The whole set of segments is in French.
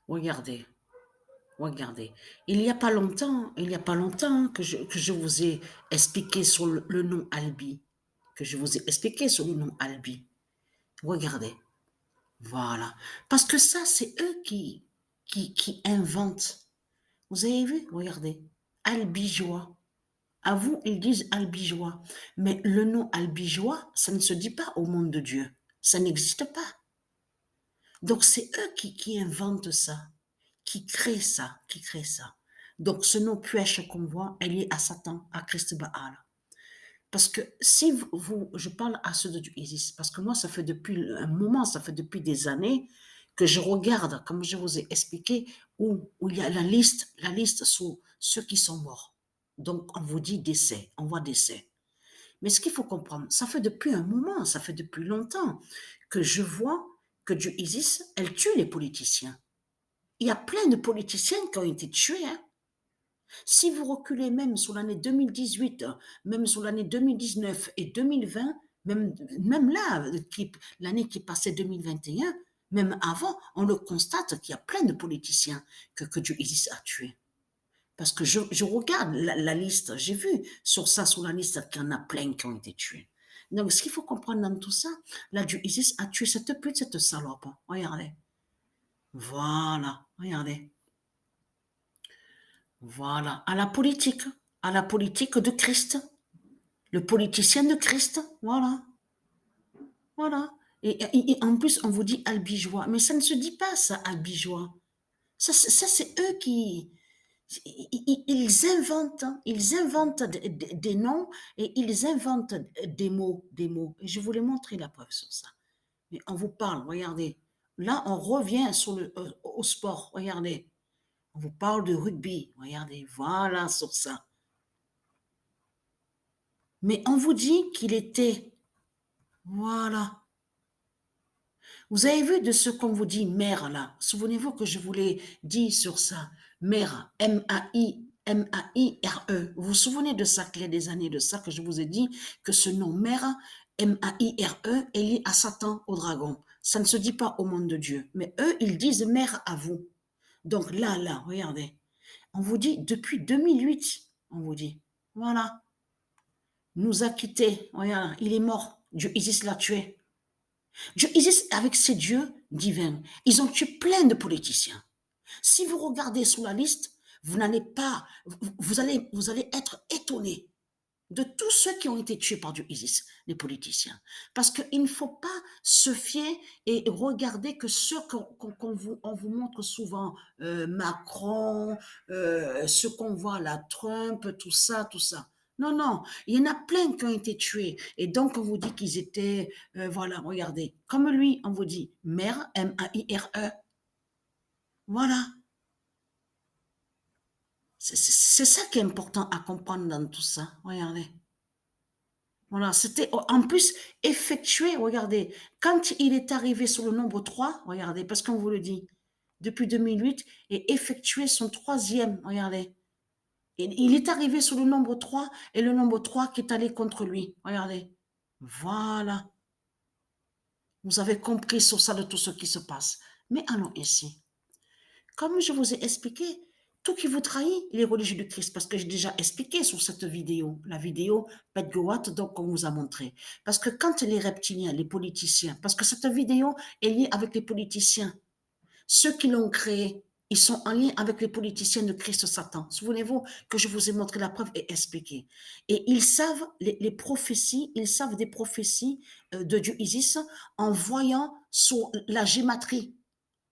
regardez, regardez. Il y a pas longtemps que je vous ai expliqué sur le nom Albi. Que je vous ai expliqué sur le nom Albi. Regardez. Voilà. Parce que ça, c'est eux qui inventent. Vous avez vu? Regardez. Albigeois. À vous, ils disent albigeois. Mais le nom albigeois, ça ne se dit pas au monde de Dieu. Ça n'existe pas. Donc, c'est eux qui inventent ça, qui créent ça, qui créent ça. Donc, ce nom Puèche qu'on voit, elle est à Satan, à Christ Baal. Parce que si je parle à ceux de du Isis, parce que moi, ça fait depuis un moment, ça fait depuis des années que je regarde, comme je vous ai expliqué, où il y a la liste sur ceux qui sont morts. Donc, on vous dit décès, on voit décès. Mais ce qu'il faut comprendre, ça fait depuis un moment, ça fait depuis longtemps que je vois que du Isis, elle tue les politiciens. Il y a plein de politiciens qui ont été tués, hein. Si vous reculez même sur l'année 2018, même sur l'année 2019 et 2020, même là, l'année qui est passée 2021, même avant, on le constate qu'il y a plein de politiciens que Dieu Isis a tués. Parce que je regarde la liste, j'ai vu sur ça, sur la liste, qu'il y en a plein qui ont été tués. Donc, ce qu'il faut comprendre dans tout ça, là, Dieu Isis a tué cette pute, cette salope. Regardez. Voilà, regardez. Voilà, à la politique de Christ, le politicien de Christ, voilà, voilà. Et en plus, on vous dit albigeois, mais ça ne se dit pas ça, albigeois. Ça c'est eux qui, ils inventent des noms et ils inventent des mots, des mots. Et je voulais montrer la preuve sur ça. Mais on vous parle, regardez. Là, on revient au sport, regardez. On vous parle de rugby, regardez, voilà sur ça. Mais on vous dit qu'il était, voilà. Vous avez vu de ce qu'on vous dit mère là. Souvenez-vous que je vous l'ai dit sur ça. Mère, M-A-I-R-E. Vous vous souvenez de ça, qu'il y a des années de ça, que je vous ai dit que ce nom mère, M-A-I-R-E, est lié à Satan, au dragon. Ça ne se dit pas au monde de Dieu. Mais eux, ils disent mère à vous. Donc là, regardez. On vous dit depuis 2008, on vous dit. Voilà. Nous a quittés. Regarde, il est mort. Dieu Isis l'a tué. Dieu Isis, avec ses dieux divins, ils ont tué plein de politiciens. Si vous regardez sous la liste, vous n'allez pas, vous allez être étonné de tous ceux qui ont été tués par Dieu Isis, les politiciens. Parce qu'il ne faut pas se fier et regarder que ceux on vous montre souvent, Macron, ceux qu'on voit là, Trump, tout ça, tout ça. Non, non, il y en a plein qui ont été tués. Et donc, on vous dit qu'ils étaient, voilà, regardez, comme lui, on vous dit, mère, M-A-I-R-E. Voilà. C'est ça qui est important à comprendre dans tout ça. Regardez. Voilà, c'était en plus effectué, regardez, quand il est arrivé sur le nombre 3, regardez, parce qu'on vous le dit, depuis 2008, et effectué son troisième, regardez. Et il est arrivé sur le nombre 3 et le nombre 3 qui est allé contre lui, regardez. Voilà, vous avez compris sur ça de tout ce qui se passe. Mais allons ici. Comme je vous ai expliqué, tout qui vous trahit, les religieux du Christ, parce que j'ai déjà expliqué sur cette vidéo, la vidéo Pet Goat, donc on vous a montré. Parce que quand les reptiliens, les politiciens, parce que cette vidéo est liée avec les politiciens, ceux qui l'ont créée, ils sont en lien avec les politiciens de Christ Satan. Souvenez-vous que je vous ai montré la preuve et expliqué. Et ils savent les prophéties, ils savent des prophéties de Dieu Isis en voyant sur la gématrie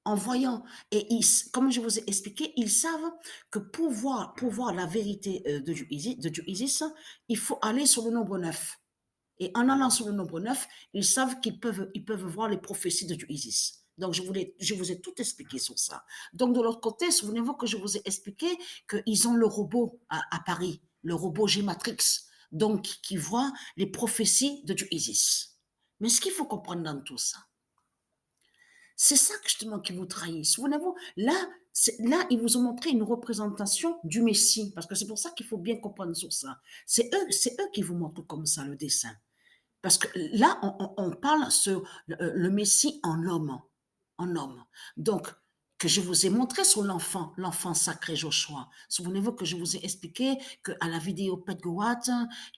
en voyant, et comme je vous ai expliqué, ils savent que pour voir la vérité de Dieu Isis, il faut aller sur le nombre 9. Et en allant sur le nombre 9, ils savent ils peuvent voir les prophéties de Dieu Isis. Donc, je vous ai tout expliqué sur ça. Donc, de l'autre côté, souvenez-vous que je vous ai expliqué qu'ils ont le robot à Paris, le robot G-Matrix, donc qui voit les prophéties de Dieu Isis. Mais ce qu'il faut comprendre dans tout ça, c'est ça justement qui vous trahit. Souvenez-vous, là, ils vous ont montré une représentation du Messie, parce que c'est pour ça qu'il faut bien comprendre sur ça. C'est eux qui vous montrent comme ça le dessin. Parce que là, on parle sur le Messie en homme. En homme. Donc, que je vous ai montré sur l'enfant sacré Joshua. Souvenez-vous que je vous ai expliqué qu'à la vidéo Pet Goat,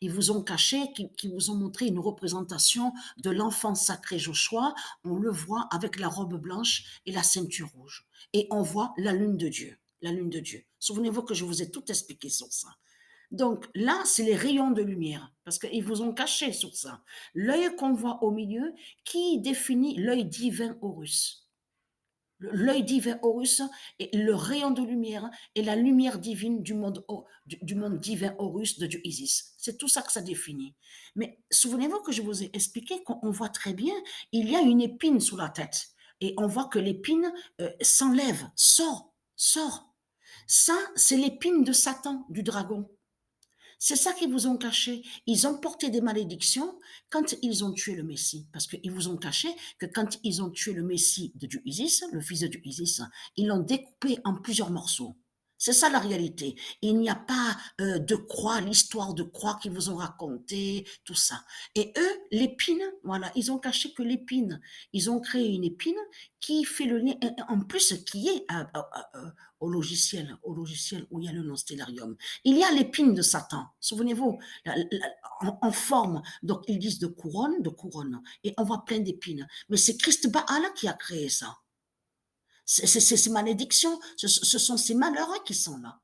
ils vous ont caché, qu'ils vous ont montré une représentation de l'enfant sacré Joshua. On le voit avec la robe blanche et la ceinture rouge. Et on voit la lune de Dieu. La lune de Dieu. Souvenez-vous que je vous ai tout expliqué sur ça. Donc là, c'est les rayons de lumière, parce qu'ils vous ont caché sur ça. L'œil qu'on voit au milieu, qui définit l'œil divin Horus. L'œil divin Horus est le rayon de lumière et la lumière divine du monde divin Horus de Dieu Isis. C'est tout ça que ça définit. Mais souvenez-vous que je vous ai expliqué qu'on voit très bien, il y a une épine sous la tête. Et on voit que l'épine s'enlève, sort. Ça, c'est l'épine de Satan, du dragon. C'est ça qu'ils vous ont caché. Ils ont porté des malédictions quand ils ont tué le Messie. Parce qu'ils vous ont caché que quand ils ont tué le Messie de Dieu Isis, le fils de Dieu Isis, ils l'ont découpé en plusieurs morceaux. C'est ça la réalité. Il n'y a pas de croix, l'histoire de croix qu'ils vous ont raconté, tout ça. Et eux, l'épine, voilà, ils ont caché que l'épine, ils ont créé une épine qui fait le lien, en plus, qui est au logiciel où il y a le nom Stellarium. Il y a l'épine de Satan. Souvenez-vous, en forme. Donc, ils disent de couronne, de couronne. Et on voit plein d'épines. Mais c'est Christ Baal qui a créé ça. C'est ces malédictions, ce sont ces malheureux qui sont là.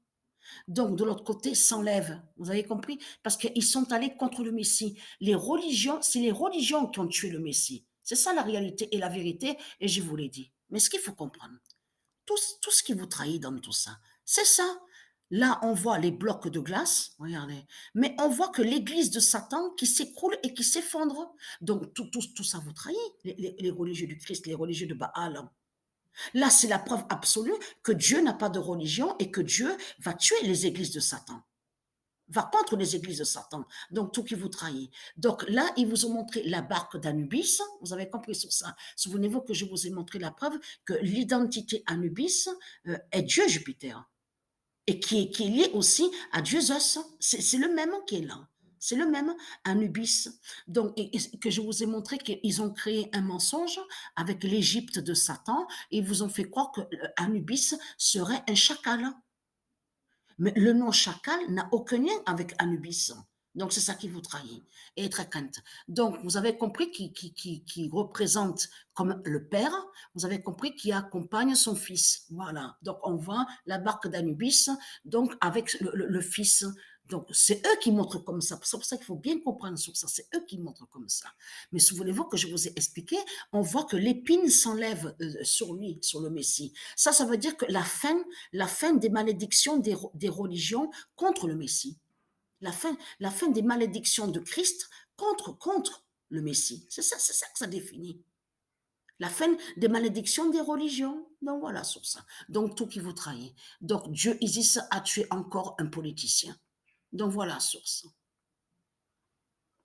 Donc, de l'autre côté, s'enlèvent. Vous avez compris? Parce qu'ils sont allés contre le Messie. Les religions, c'est les religions qui ont tué le Messie. C'est ça la réalité et la vérité, et je vous l'ai dit. Mais ce qu'il faut comprendre, tout ce qui vous trahit dans tout ça, c'est ça. Là, on voit les blocs de glace, regardez, mais on voit que l'église de Satan qui s'écroule et qui s'effondre. Donc, tout ça vous trahit, les religieux du Christ, les religieux de Baal. Là, c'est la preuve absolue que Dieu n'a pas de religion et que Dieu va tuer les églises de Satan, va contre les églises de Satan. Donc, tout qui vous trahit. Donc là, ils vous ont montré la barque d'Anubis. Vous avez compris sur ça. Souvenez-vous que je vous ai montré la preuve que l'identité Anubis est Dieu Jupiter et qui est lié aussi à Dieu Zeus. C'est le même qui est là. C'est le même Anubis. Donc, et que je vous ai montré qu'ils ont créé un mensonge avec l'Égypte de Satan et ils vous ont fait croire que Anubis serait un chacal. Mais le nom chacal n'a aucun lien avec Anubis. Donc, c'est ça qui vous trahit. Et très crainte. Donc, vous avez compris qui représente comme le père, vous avez compris qui accompagne son fils. Voilà. Donc, on voit la barque d'Anubis, donc avec le fils. Donc, c'est eux qui montrent comme ça. C'est pour ça qu'il faut bien comprendre sur ça. C'est eux qui montrent comme ça. Mais souvenez-vous que je vous ai expliqué, on voit que l'épine s'enlève sur lui, sur le Messie. Ça veut dire que la fin des malédictions des religions contre le Messie. La fin des malédictions de Christ contre le Messie. C'est ça que ça définit. La fin des malédictions des religions. Donc voilà sur ça. Donc tout qui vous trahit. Donc Dieu Isis a tué encore un politicien. Donc voilà sur ça.